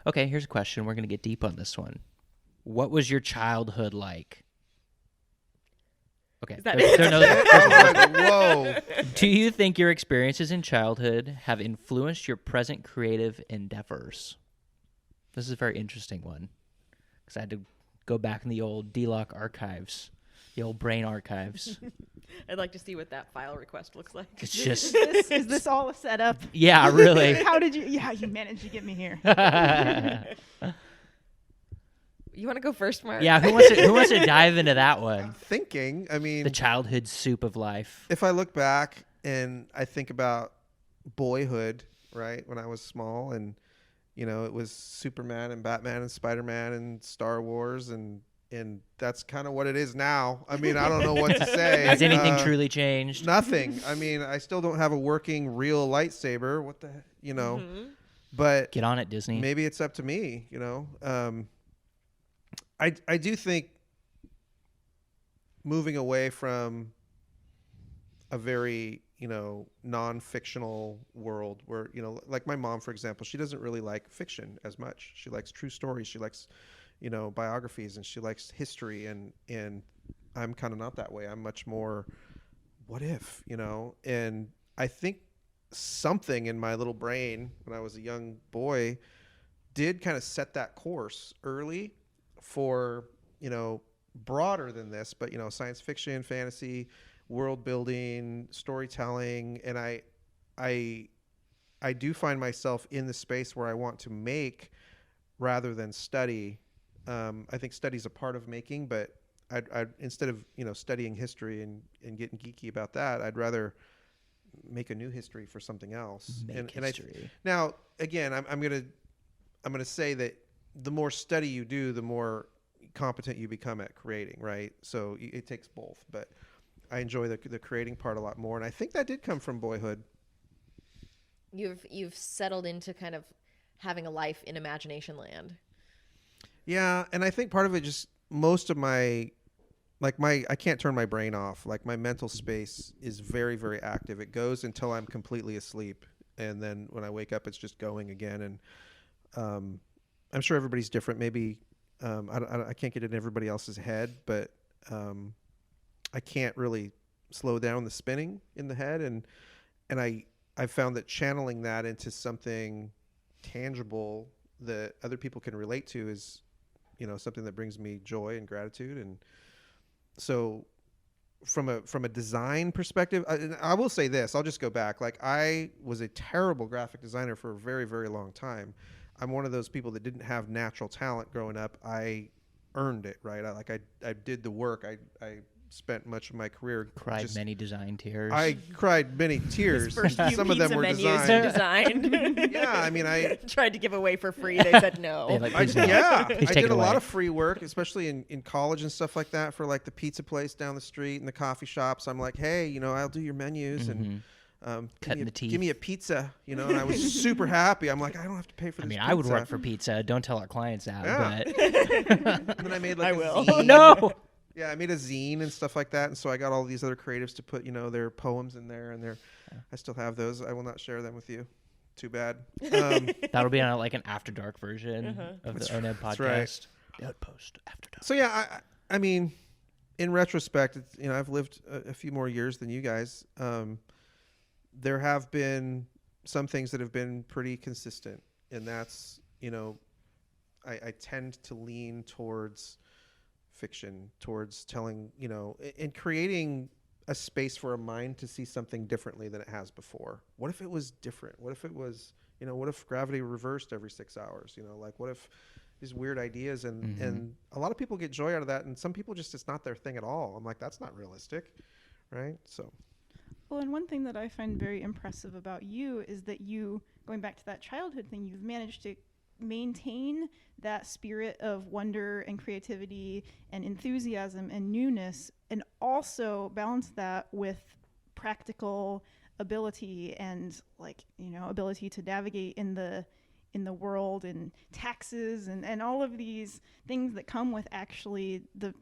Okay, here's a question. We're going to get deep on this one. What was your childhood like? Okay. Is that Whoa. Do you think your experiences in childhood have influenced your present creative endeavors? This is a very interesting one because I had to go back in the old D-Lock archives, the old brain archives. I'd like to see what that file request looks like. It's just, Is this all a setup? yeah, really. How did you? Yeah, you managed to get me here. You want to go first, Mark? Yeah, who wants to dive into that one? Thinking, I mean, The childhood soup of life. if I look back and I think about boyhood, right, when I was small, and it was Superman and Batman and Spider-Man and Star Wars, and that's kind of what it is now. I mean, I don't know what to say. Has anything truly changed? Nothing. I mean, I still don't have a working real lightsaber. What the, but Get on it, Disney. maybe it's up to me, I do think moving away from a very, non-fictional world where, like my mom, for example, she doesn't really like fiction as much. She likes true stories. She likes, biographies, and she likes history. And I'm kind of not that way. I'm much more, what if, and I think something in my little brain when I was a young boy did kind of set that course early for, broader than this, but, science fiction, fantasy, world building, storytelling. And I do find myself in the space where I want to make rather than study. I think study's a part of making, but I'd instead of, studying history and getting geeky about that, I'd rather make a new history for something else. History. Now, again, I'm gonna say that the more study you do, the more competent you become at creating, right? So it takes both, but I enjoy the creating part a lot more, and I think that did come from boyhood. You've settled into kind of having a life in imagination land. Yeah, and I think part of it just most of my I can't turn my brain off. Like my mental space is very, very active. It goes until I'm completely asleep, and then when I wake up, it's just going again. And I'm sure everybody's different. Maybe I can't get in everybody else's head, but I can't really slow down the spinning in the head, and I found that channeling that into something tangible that other people can relate to is, something that brings me joy and gratitude. And so from a design perspective, I will say this, I'll just go back. Like I was a terrible graphic designer for a very, very long time. I'm one of those people that didn't have natural talent growing up. I earned it, right? I did the work. I spent much of my career. Cried many design tears. I cried many tears. First few Some of them pizza were menus designed. Yeah, I mean, I tried to give away for free. They said no. They're like, I please no. Please I take did it a lot away. of free work, especially in college and stuff like that, for like the pizza place down the street and the coffee shops. I'm like, hey, I'll do your menus and Cutting the teeth. give me a pizza, and I was super happy. I'm like, I don't have to pay for this I mean, pizza. I would work for pizza. Don't tell our clients that. Yeah. But And then I made like I a will. zine. oh no. Yeah, I made a zine and stuff like that, and so I got all these other creatives to put, their poems in there, and I still have those. I will not share them with you. Too bad. That'll be on like an after dark version of the ONEB podcast. That's right. The Outpost After Dark. So yeah, I mean, in retrospect, it's, I've lived a few more years than you guys. There have been some things that have been pretty consistent, and that's, I tend to lean towards fiction, towards telling, and creating a space for a mind to see something differently than it has before. What if it was different? What if it was, what if gravity reversed every 6 hours? Like what if these weird ideas, and a lot of people get joy out of that, and some people just, it's not their thing at all. I'm like, that's not realistic, right? So. Well, and one thing that I find very impressive about you is that you, going back to that childhood thing, you've managed to maintain that spirit of wonder and creativity and enthusiasm and newness, and also balance that with practical ability and ability to navigate in the world, and taxes and all of these things that come with actually the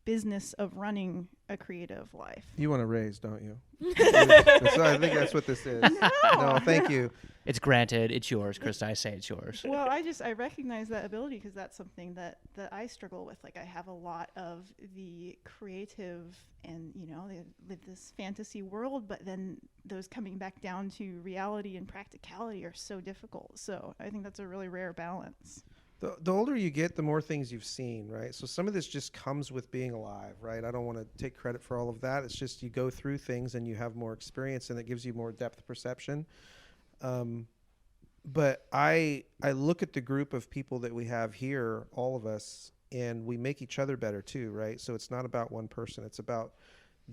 business of running a creative life. You want to raise, don't you? So I think that's what this is. No, thank you. It's granted. It's yours, Krista. I say it's yours. Well, I recognize that ability because that's something that I struggle with. Like I have a lot of the creative and, you know, they live this fantasy world, but then those coming back down to reality and practicality are so difficult. So I think that's a really rare balance. The older you get, the more things you've seen, right? So some of this just comes with being alive, right? I don't want to take credit for all of that. It's just you go through things and you have more experience and it gives you more depth perception. But I look at the group of people that we have here, all of us, and we make each other better too, right? So it's not about one person. It's about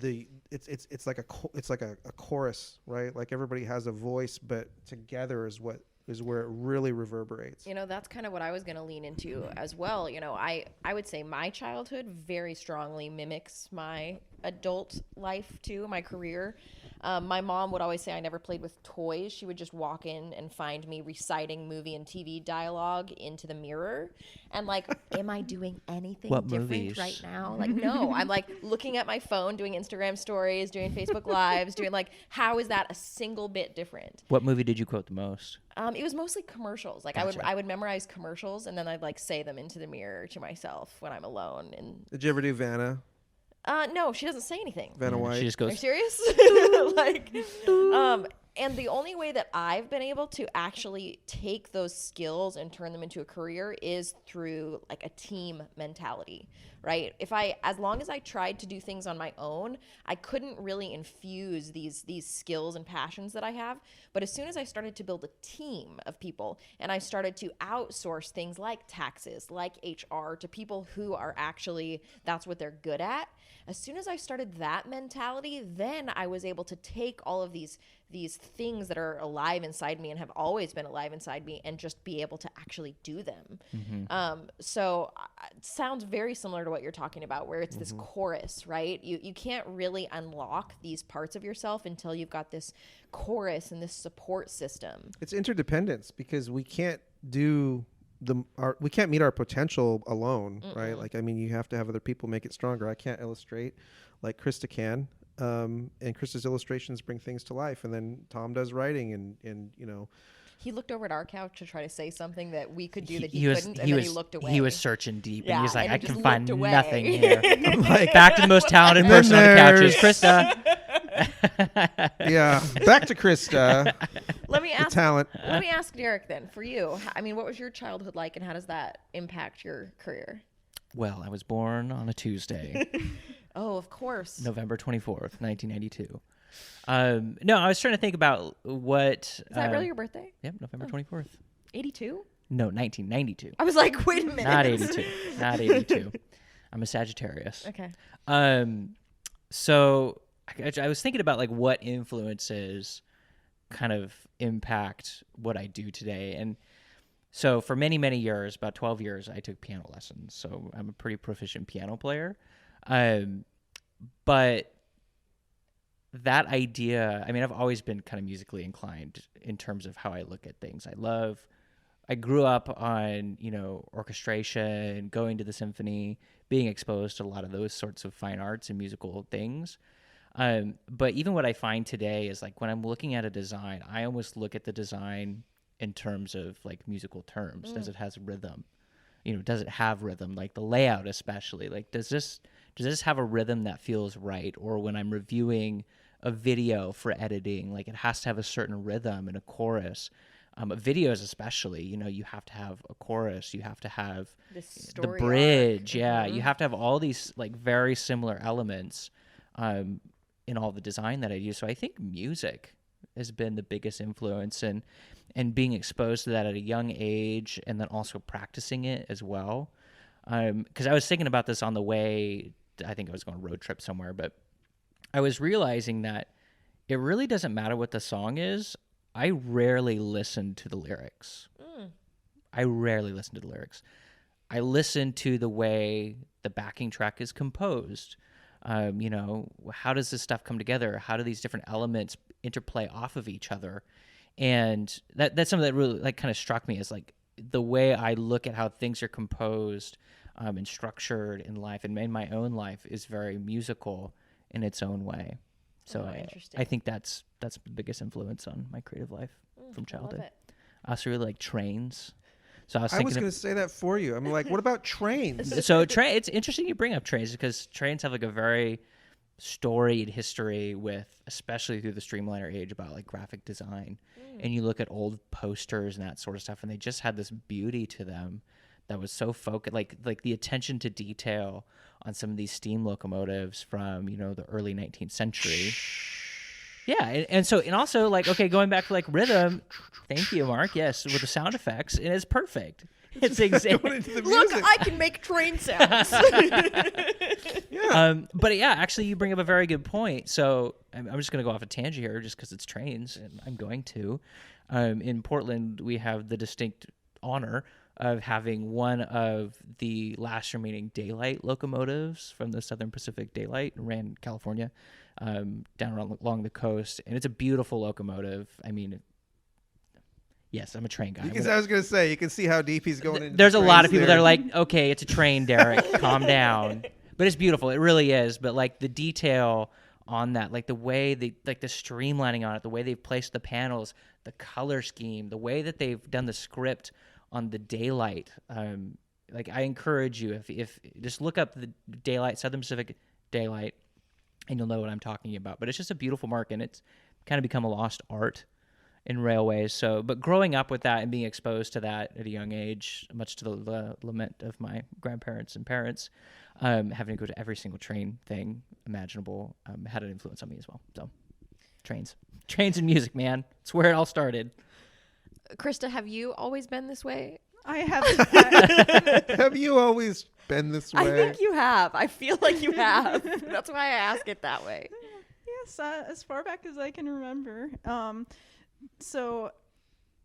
it's like a chorus, right? Like everybody has a voice, but together is where it really reverberates. You know, that's kind of what I was going to lean into as well. You know, I would say my childhood very strongly mimics my adult life too, my career. My mom would always say I never played with toys. She would just walk in and find me reciting movie and TV dialogue into the mirror. And like, am I doing anything different movies? Right now? Like, no, I'm like looking at my phone, doing Instagram stories, doing Facebook Lives, doing like, how is that a single bit different? What movie did you quote the most? It was mostly commercials. Like Gotcha. I would memorize commercials and then I'd like say them into the mirror to myself when I'm alone. And Did you ever do Vanna? no, she doesn't say anything. Vanna White? She just Are you goes. serious? Like, and the only way that I've been able to actually take those skills and turn them into a career is through like a team mentality, right? As long as I tried to do things on my own, I couldn't really infuse these skills and passions that I have. But as soon as I started to build a team of people and I started to outsource things like taxes, like HR to people who are actually, that's what they're good at. As soon as I started that mentality, then I was able to take all of these things that are alive inside me and have always been alive inside me and just be able to actually do them. Mm-hmm. So it sounds very similar to what you're talking about, where it's this chorus, right? You can't really unlock these parts of yourself until you've got this chorus and this support system. It's interdependence because we can't do we can't meet our potential alone, right? Like, I mean, you have to have other people make it stronger. I can't illustrate like Krista can. And Krista's illustrations bring things to life. And then Tom does writing and you know. He looked over at our couch to try to say something that we could do that he couldn't, and then he looked away. He was searching deep, Yeah, and he's like, and I he can just find looked away. nothing here. I'm like, back to the most talented person on the couches, Krista. Yeah, back to Krista. Let me ask. Talent. Let me ask Derek then. For you, I mean, what was your childhood like, and how does that impact your career? Well, I was born on a Tuesday, Oh, of course. November 24th, 1992. No, I was trying to think about what. Is that really your birthday? Yep, November 24th. 82? No, 1992. I was like, wait a minute. Not 82. Not 82. I'm a Sagittarius. Okay. So I was thinking about like what influences kind of impact what I do today. And so for many, many years, about 12 years, I took piano lessons. So I'm a pretty proficient piano player. But that idea, I mean, I've always been kind of musically inclined in terms of how I look at things. I grew up on, you know, orchestration, going to the symphony, being exposed to a lot of those sorts of fine arts and musical things. But even what I find today is like when I'm looking at a design, I almost look at the design in terms of like musical terms. Does it has rhythm? You know, does it have rhythm? Like the layout especially. Like does this have a rhythm that feels right? Or when I'm reviewing a video for editing, like it has to have a certain rhythm and a chorus. Videos especially, you know, you have to have a chorus, you have to have The the story bridge, arc. yeah, Mhm. you have to have all these like very similar elements in all the design that I do. So I think music has been the biggest influence, and being exposed to that at a young age, and then also practicing it as well. Because I was thinking about this on the way. I think I was going on a road trip somewhere, but I was realizing that it really doesn't matter what the song is. I rarely listen to the lyrics. I rarely listen to the lyrics. I listen to the way the backing track is composed. You know, how does this stuff come together? How do these different elements interplay off of each other? And that's something that really like kind of struck me as like the way I look at how things are composed and structured in life, and in my own life is very musical in its own way. So Interesting. I think that's the biggest influence on my creative life from childhood. Love it. I also really like trains. So I was I thinking was going to say that for you. I'm like, what about trains? so it's interesting you bring up trains because trains have like a very storied history with, especially through the Streamliner age, about like graphic design. And you look at old posters and that sort of stuff, and they just had this beauty to them that was so focused, like the attention to detail on some of these steam locomotives from the early 19th century. Yeah, and also like, okay, going back to like rhythm. Thank you, Mark. Yes, with the sound effects, it is perfect. It's exactly. Look, I can make train sounds. But yeah, actually, you bring up a very good point. So I'm just going to go off a tangent here, just because it's trains, and I'm going to. In Portland, we have the distinct honor of having one of the last remaining daylight locomotives from the Southern Pacific Daylight, ran California, down along the coast, and it's a beautiful locomotive. I mean, yes, I'm a train guy. Because I was going to say, you can see how deep he's going into There's the a lot of trains people there. that are like, okay, it's a train, Derek, calm down. But it's beautiful. It really is. But like the detail on that, like the way they, like the streamlining on it, the way they've placed the panels, the color scheme, the way that they've done the script on the daylight. Like I encourage you, if just look up the daylight, Southern Pacific Daylight, and you'll know what I'm talking about. But it's just a beautiful mark, and it's kind of become a lost art in railways. So, but growing up with that and being exposed to that at a young age, much to the lament of my grandparents and parents, having to go to every single train thing imaginable, had an influence on me as well. So, trains and music, man, it's where it all started. Krista, have you always been this way? I have. Have you always been this way? I think you have. I feel like you have. That's why I ask it that way. Yes, as far back as I can remember. So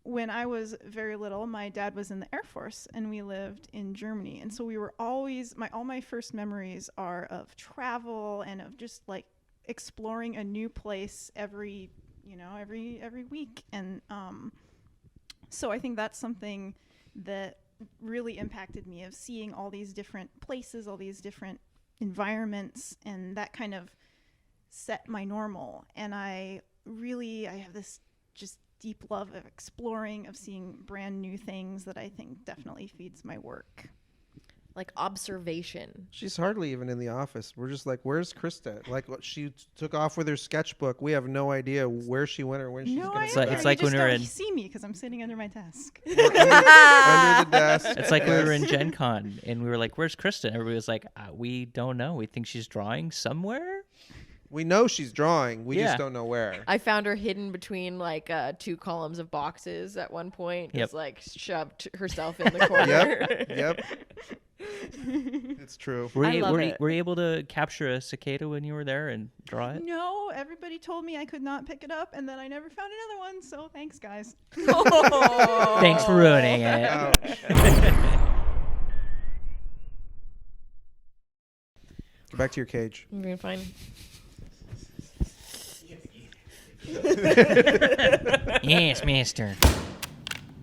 when I was very little, my dad was in the Air Force and we lived in Germany. And so we were always, all my first memories are of travel and of just like exploring a new place every week. And so I think that's something that really impacted me, of seeing all these different places, all these different environments, and that kind of set my normal. And I have this just deep love of exploring, of seeing brand new things that I think definitely feeds my work. Like observation. She's hardly even in the office. We're just like, where's Krista? Like, she took off with her sketchbook. We have no idea where she went or when she's going to It's be it's back. like you when just we were don't in- see me because I'm sitting under my desk. under the desk. It's like we were in Gen Con and we were like, where's Kristen? Everybody was like, we don't know. We think she's drawing somewhere. We know she's drawing. We Yeah. just don't know where. I found her hidden between like 2 columns of boxes at one point. Yep. Just like shoved herself in the corner. Yep. It's true. Were I you, love were, it. were you able to capture a cicada when you were there and draw it? No, everybody told me I could not pick it up, and then I never found another one. So thanks, guys. Thanks for ruining it. Ouch. Go back to your cage. I'm doing fine. Yes, master.